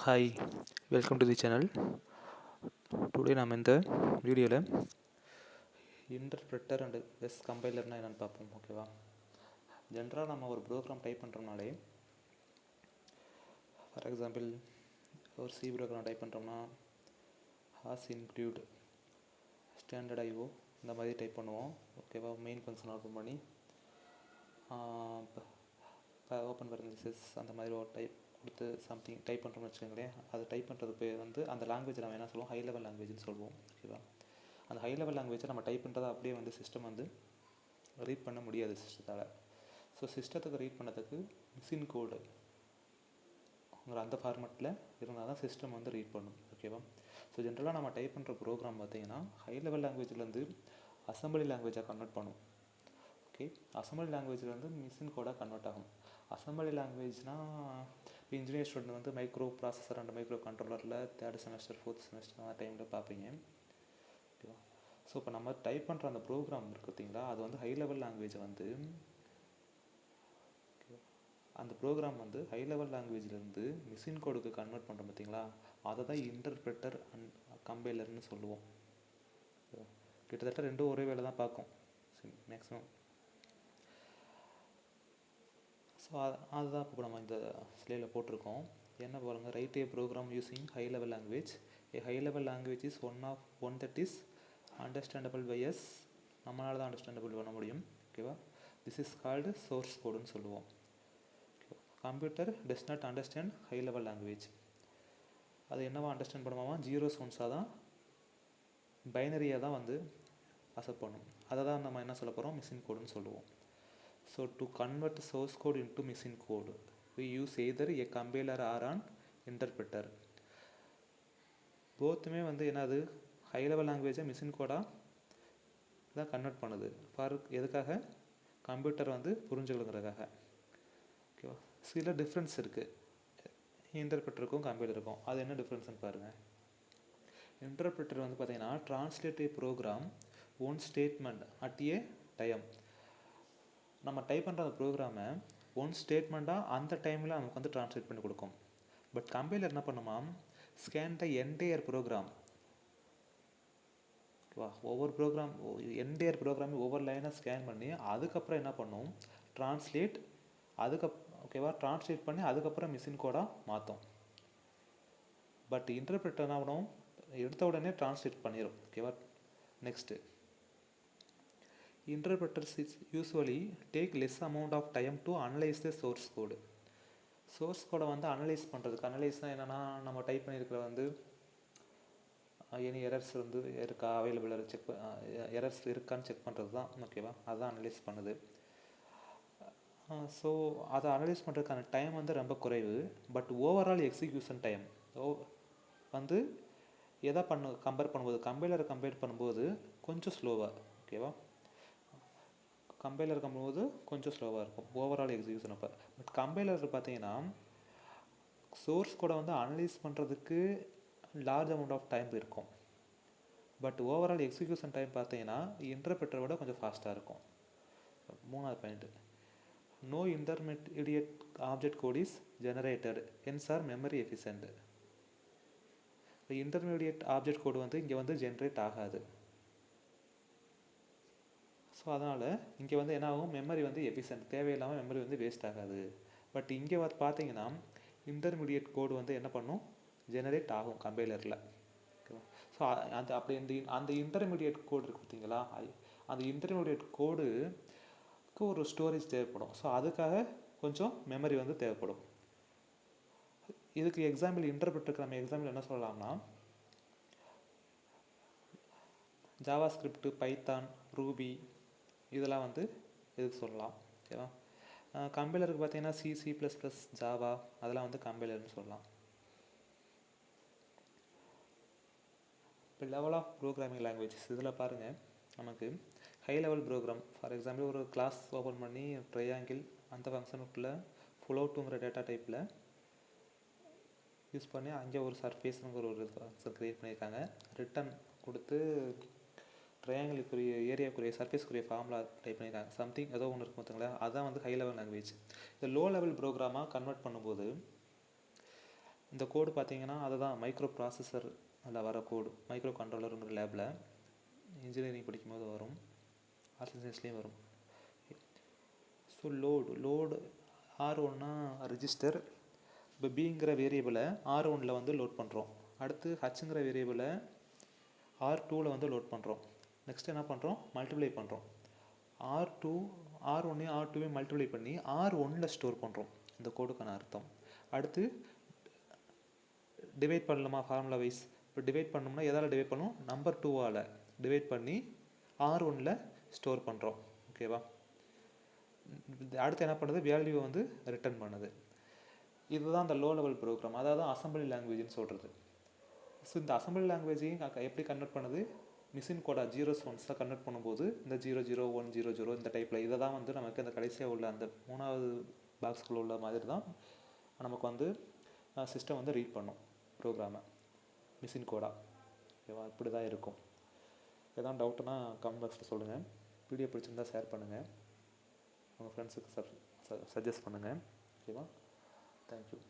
Hi, welcome to the channel. Today நாம் இந்த வீடியோவில் இன்டர்பிரட்டர் அண்ட் பெஸ்ட் கம்பைலர்னால் என்னென்னு பார்ப்போம். ஓகேவா? ஜென்ரலாக நம்ம ஒரு ப்ரோக்ராம் டைப் பண்ணுறோம்னாலே, ஃபார் எக்ஸாம்பிள் ஒரு சி ப்ரோக்ராம் டைப் பண்ணுறோம்னா ஹாஸ் இன்க்ளூட் ஸ்டாண்டர்ட் ஐஓ இந்த மாதிரி டைப் பண்ணுவோம். ஓகேவா? மெயின் ஃபங்க்ஷன் ஓப்பன் பண்ணி இப்போ ஓப்பன் பேரன்தீசிஸ் அந்த மாதிரி ஒரு டைப் கொடுத்து சம்திங் டைப் பண்ணுறோம்னு வச்சுக்கோங்களேன். அது டைப் பண்ணுறது பேர் வந்து அந்த லாங்குவேஜ் நம்ம என்ன சொல்லுவோம், ஹை லெவல் லாங்குவேஜ்னு சொல்லுவோம். ஓகேவா? அந்த ஹை லெவல் லாங்குவேஜை நம்ம டைப் பண்ணுறதை அப்படியே வந்து சிஸ்டம் வந்து ரீட் பண்ண முடியாது சிஸ்டத்தால். ஸோ சிஸ்டத்துக்கு ரீட் பண்ணதுக்கு மிஷின் கோடுங்கிற அந்த ஃபார்மேட்டில் இருந்தால் தான் சிஸ்டம் வந்து ரீட் பண்ணும். ஓகேவா? ஸோ ஜென்ரலாக நம்ம டைப் பண்ணுற ப்ரோக்ராம் பார்த்திங்கன்னா ஹை லெவல் லாங்குவேஜ்லேருந்து அசம்பிளி லாங்குவேஜாக கன்வெர்ட் பண்ணும். ஓகே, அசம்பிளி லாங்குவேஜ்லேருந்து மிஷின் கோடாக கன்வெர்ட் ஆகும். அசம்பிளி லாங்குவேஜ்னால் இப்போ இன்ஜினியர் ஸ்டூடெண்ட் வந்து மைக்ரோ ப்ராசஸர் அண்ட் மைக்ரோ கண்ட்ரோலரில் தேர்ட் செமஸ்டர் ஃபோர்த் செமஸ்டர் அந்த டைமில் பார்ப்பீங்க. ஓகேவா? ஸோ இப்போ நம்ம டைப் பண்ணுற அந்த ப்ரோக்ராம் இருக்குது பார்த்தீங்களா, அது வந்து ஹை லெவல் லாங்குவேஜை வந்து அந்த ப்ரோக்ராம் வந்து ஹை லெவல் லாங்குவேஜ்லேருந்து மிஷின் கோடுக்கு கன்வெர்ட் பண்ணுறோம் பார்த்தீங்களா, அதை தான் இன்டர்பிரட்டர் அண்ட் கம்பைலர்னு சொல்லுவோம். கிட்டத்தட்ட ரெண்டும் ஒரே வேலை தான் பார்க்கும் மேக்ஸிமம். ஸோ அதுதான் இப்போ நம்ம இந்த ஸ்லைடில் போட்டிருக்கோம். என்ன பாருங்கள், write a program using high level language. A high level language is one that is understandable by us. நம்மளால தான் அண்டர்ஸ்டாண்டபிள் பண்ண முடியும். ஓகேவா? திஸ் இஸ் கால்டு சோர்ஸ் கோடுன்னு சொல்லுவோம். Computer does not understand high level language. அது என்னவா அண்டர்ஸ்டாண்ட் பண்ணுவாமா, ஜீரோஸ் ஒன்ஸாக தான், பைனரியாக தான் வந்து அக்செப்ட் பண்ணும். அதை தான் நம்ம என்ன சொல்ல போகிறோம், மிஷின் கோடுன்னு சொல்லுவோம். So to convert source code into machine code, we use either a compiler or an interpreter. போத்துமே வந்து என்னது, ஹை லெவல் லாங்குவேஜை மிஷின் கோடாக தான் கன்வெர்ட் பண்ணுது. ஃபார் எதுக்காக, கம்ப்யூட்டர் வந்து புரிஞ்சுக்கணுங்கிறதுக்காக. ஓகேவா? சில டிஃப்ரென்ஸ் இருக்குது இன்டர்பிரட்டருக்கும் கம்பைலருக்கும். அது என்ன டிஃப்ரென்ஸ்னு பாருங்கள். இன்டர்பிரட்டர் வந்து பார்த்தீங்கன்னா translate a program one statement at a time. நம்ம டைப் பண்ணுற அந்த ப்ரோக்ராமை ஒன் ஸ்டேட்மெண்ட்டாக அந்த டைமில் நமக்கு வந்து ட்ரான்ஸ்லேட் பண்ணி கொடுக்கும். பட் கம்பைலர் என்ன பண்ணுமா, ஸ்கேன் த என்டையர் ப்ரோக்ராம். ஓகேவா? ஒவ்வொரு ப்ரோக்ராம் என்டையர் ப்ரோக்ராமே ஒவ்வொரு லைனை ஸ்கேன் பண்ணி அதுக்கப்புறம் என்ன பண்ணும், ட்ரான்ஸ்லேட் ஓகேவா, ட்ரான்ஸ்லேட் பண்ணி அதுக்கப்புறம் மிஷின் கோடாக மாற்றும். பட் இன்டர்பிரட்டர் என்ன பண்ணும், எடுத்த உடனே ட்ரான்ஸ்லேட் பண்ணிடும். ஓகேவா? Next, interpreters usually take less amount of time to analyze the source code. Source கோடை வந்து அனலைஸ் பண்ணுறதுக்கு, அனலைஸ்னால் என்னென்னா, நம்ம டைப் பண்ணியிருக்கிற வந்து எனி எரர்ஸ் வந்து இருக்கா, அவைலபிளாக செக் எரர்ஸ் இருக்கான்னு செக் பண்ணுறது தான். ஓகேவா? அதுதான் அனலைஸ் பண்ணுது. ஸோ அதை அனலைஸ் பண்ணுறதுக்கான டைம் வந்து ரொம்ப குறைவு. பட் ஓவரால் எக்ஸிக்யூஷன் டைம் வந்து எதை கம்பேர் பண்ணும்போது, கம்பைலரை கம்பேர் பண்ணும்போது கொஞ்சம் ஸ்லோவாக. ஓகேவா? கம்பைலர் பண்ணும்போது கொஞ்சம் ஸ்லோவாக இருக்கும் ஓவரால் எக்ஸிக்யூஷன். அப்போ பட் கம்பைலர் பார்த்தீங்கன்னா சோர்ஸ் கூட வந்து அனலைஸ் பண்ணுறதுக்கு லார்ஜ் அமௌண்ட் ஆஃப் டைம் இருக்கும். பட் ஓவரால் எக்ஸிக்யூஷன் டைம் பார்த்தீங்கன்னா இன்டர்பிரட்டரை விட கொஞ்சம் ஃபாஸ்ட்டாக இருக்கும். மூணாவது point, no intermediate object code is generated, hence are memory efficient. Intermediate object code வந்து இங்கே வந்து ஜென்ரேட் ஆகாது. ஸோ அதனால் இங்கே வந்து என்ன ஆகும், மெமரி வந்து எஃபிஷியன்ட், தேவையில்லாமல் மெமரி வந்து வேஸ்ட் ஆகாது. பட் இங்கே பார்த்தீங்கன்னா இன்டர்மீடியட் கோடு வந்து என்ன பண்ணும், ஜெனரேட் ஆகும் கம்பைலரில். ஓகேவா? ஸோ அந்த அப்படி அந்த இன்டர்மீடியட் கோடு இருக்குது பார்த்தீங்களா, அந்த இன்டர்மீடியட் கோடுக்கு ஒரு ஸ்டோரேஜ் தேவைப்படும். ஸோ அதுக்காக கொஞ்சம் மெமரி வந்து தேவைப்படும். இதுக்கு எக்ஸாம்பிள் இன்டர்பிரட்டருக்கு நம்ம எக்ஸாம்பிள் என்ன சொல்லலாம்னா, ஜாவா ஸ்கிரிப்ட், பைத்தான், ரூபி இதெல்லாம் வந்து எதுக்கு சொல்லலாம். ஓகேவா? கம்பைலருக்கு பார்த்தீங்கன்னா C++, ஜாவா அதெல்லாம் வந்து கம்பைலர்னு சொல்லலாம். இப்போ லெவல் ஆஃப் ப்ரோக்ராமிங் லாங்குவேஜஸ் இதில் பாருங்கள், நமக்கு high level program for example ஒரு கிளாஸ் ஓப்பன் பண்ணி ட்ரையாங்கிள் அந்த ஃபங்க்ஷனுக்குள்ளே ஃப்ளோட்டுங்கிற டேட்டா டைப்பில் யூஸ் பண்ணி அங்கே ஒரு சர்ஃபேஸுங்கிற ஒரு ஃபங்க்ஷன் க்ரியேட் பண்ணியிருக்காங்க. ரிட்டன் கொடுத்து ட்ரையாங்கிளுக்குரிய ஏரியாக்குரிய சர்ஃபேஸ்க்குரிய ஃபார்முலா டைப் பண்ணியிருக்காங்க. சம்திங் ஏதோ ஒன்று இருக்கும் பார்த்தீங்களா, அதுதான் வந்து ஹை லெவல் லாங்குவேஜ். இந்த லோ லெவல் ப்ரோக்ராமாக கன்வெர்ட் பண்ணும்போது இந்த கோடு பார்த்தீங்கன்னா அதுதான் மைக்ரோ ப்ராசஸர் அதில் வர கோடு, மைக்ரோ கண்ட்ரோலருங்கிற லேபில் இன்ஜினியரிங் படிக்கும்போது வரும், ஆர்ட்ஸ் சயின்ஸ்லேயும் வரும். ஸோ லோடு R1னா ரெஜிஸ்டர். இப்போ பிங்கிற வேரியபிளை R1ல் வந்து லோட் பண்ணுறோம். அடுத்து ஹச்சுங்கிற வேரியபிளை R2ல் வந்து லோட் பண்ணுறோம். நெக்ஸ்ட் என்ன பண்ணுறோம், மல்டிப்ளை பண்ணுறோம். R1ஐயும் R2வையும் மல்டிப்ளை பண்ணி R1ல் ஸ்டோர் பண்ணுறோம். இந்த கோடுக்கான அர்த்தம். அடுத்து டிவைட் பண்ணலாமா ஃபார்முலா வைஸ். இப்போ டிவைட் பண்ணோம்னா எதால் டிவைட் பண்ணும், நம்பர் 2ஆல் டிவைட் பண்ணி R1ல் ஸ்டோர் பண்ணுறோம். ஓகேவா. அடுத்து என்ன பண்ணுது, வேல்யூவை வந்து ரிட்டர்ன் பண்ணுது. இதுதான் அந்த லோ லெவல் ப்ரோக்ராம், அதாவது அசம்பிளி லாங்குவேஜ்னு சொல்கிறது. ஸோ இந்த அசம்பிளி லாங்குவேஜையும் எப்படி கன்வெர்ட் பண்ணுது, மிஷின் கோடா ஜீரோஸ் ஒன்ஸாக கன்வெர்ட் பண்ணும்போது இந்த 00100 இந்த டைப்பில் இதை தான் வந்து நமக்கு அந்த கடைசியாக உள்ள அந்த 3வது பாக்ஸ்குள்ளே உள்ள மாதிரி தான் நமக்கு வந்து சிஸ்டம் வந்து ரீட் பண்ணும் ப்ரோக்ராமை, மிஷின் கோடா. ஓகேவா, இப்படி தான் இருக்கும். எதாவது டவுட்டுனா கமெண்ட் பாக்ஸில் சொல்லுங்கள். வீடியோ பிடிச்சிருந்தா ஷேர் பண்ணுங்கள், உங்கள் ஃப்ரெண்ட்ஸுக்கு சஜஸ்ட் பண்ணுங்கள். ஓகேவா, தேங்க்யூ.